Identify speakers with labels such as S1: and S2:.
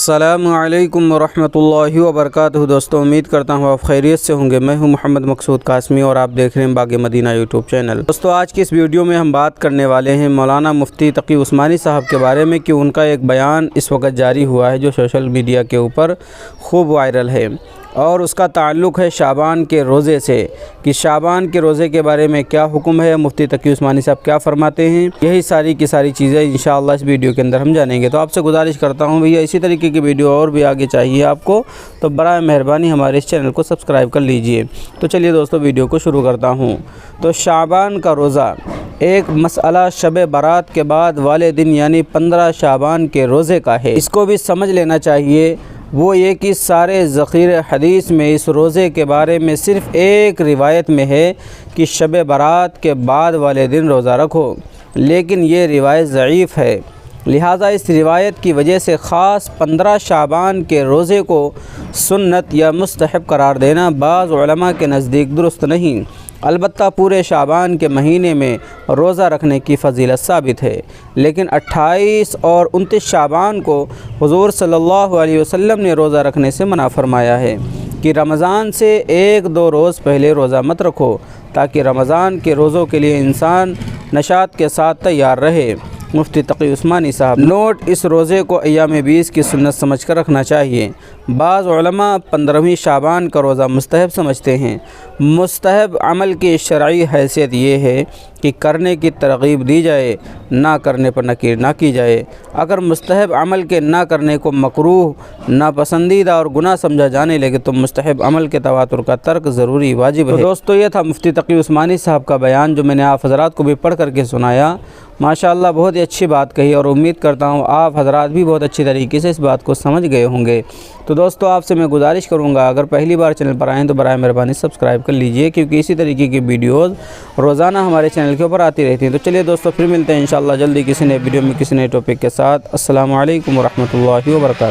S1: السلام علیکم ورحمۃ اللہ وبرکاتہ۔ دوستوں، امید کرتا ہوں آپ خیریت سے ہوں گے۔ میں ہوں محمد مقصود قاسمی اور آپ دیکھ رہے ہیں باغ مدینہ یوٹیوب چینل۔ دوستوں، آج کی اس ویڈیو میں ہم بات کرنے والے ہیں مولانا مفتی تقی عثمانی صاحب کے بارے میں کہ ان کا ایک بیان اس وقت جاری ہوا ہے جو سوشل میڈیا کے اوپر خوب وائرل ہے، اور اس کا تعلق ہے شعبان کے روزے سے، کہ شعبان کے روزے کے بارے میں کیا حکم ہے، مفتی تقی عثمانی صاحب کیا فرماتے ہیں، یہی ساری کی ساری چیزیں انشاءاللہ اس ویڈیو کے اندر ہم جانیں گے۔ تو آپ سے گزارش کرتا ہوں بھیا اسی طریقے کی ویڈیو اور بھی آگے چاہیے آپ کو تو برائے مہربانی ہمارے اس چینل کو سبسکرائب کر لیجئے۔ تو چلیے دوستوں، ویڈیو کو شروع کرتا ہوں۔ تو شعبان کا روزہ ایک مسئلہ شب برات کے بعد والے دن یعنی 15 شعبان کے روزے کا ہے۔ اس کو بھی سمجھ لینا چاہیے، وہ یہ کہ سارے ذخیرہ حدیث میں اس روزے کے بارے میں صرف ایک روایت میں ہے کہ شب برات کے بعد والے دن روزہ رکھو، لیکن یہ روایت ضعیف ہے، لہٰذا اس روایت کی وجہ سے خاص 15 شعبان کے روزے کو سنت یا مستحب قرار دینا بعض علماء کے نزدیک درست نہیں۔ البتہ پورے شعبان کے مہینے میں روزہ رکھنے کی فضیلت ثابت ہے، لیکن 28 اور 29 شعبان کو حضور صلی اللہ علیہ وسلم نے روزہ رکھنے سے منع فرمایا ہے کہ رمضان سے 1-2 روز پہلے روزہ مت رکھو، تاکہ رمضان کے روزوں کے لیے انسان نشاط کے ساتھ تیار رہے۔ مفتی تقی عثمانی صاحب۔ نوٹ: اس روزے کو ایام 20 کی سنت سمجھ کر رکھنا چاہیے۔ بعض علماء 15ویں شعبان کا روزہ مستحب سمجھتے ہیں۔ مستحب عمل کی شرعی حیثیت یہ ہے کہ کرنے کی ترغیب دی جائے، نہ کرنے پر نکیر نہ کی جائے۔ اگر مستحب عمل کے نہ کرنے کو مکروہ، ناپسندیدہ اور گناہ سمجھا جانے لگے تو مستحب عمل کے تواتر کا ترک ضروری واجب ہے۔ دوستو، یہ تھا مفتی تقی عثمانی صاحب کا بیان جو میں نے آپ حضرات کو بھی پڑھ کر کے سنایا۔ ماشاءاللہ بہت ہی اچھی بات کہی، اور امید کرتا ہوں آپ حضرات بھی بہت اچھی طریقے سے اس بات کو سمجھ گئے ہوں گے۔ تو دوستو، آپ سے میں گزارش کروں گا اگر پہلی بار چینل پر آئیں تو برائے مہربانی سبسکرائب کر لیجئے، کیونکہ اسی طریقے کی ویڈیوز روزانہ ہمارے چینل کے اوپر آتی رہتی ہیں۔ تو چلیے دوستو، پھر ملتے ہیں انشاءاللہ جلدی کسی نئے ویڈیو میں کسی نئے ٹاپک کے ساتھ۔ السلام علیکم ورحمۃ اللہ وبرکاتہ۔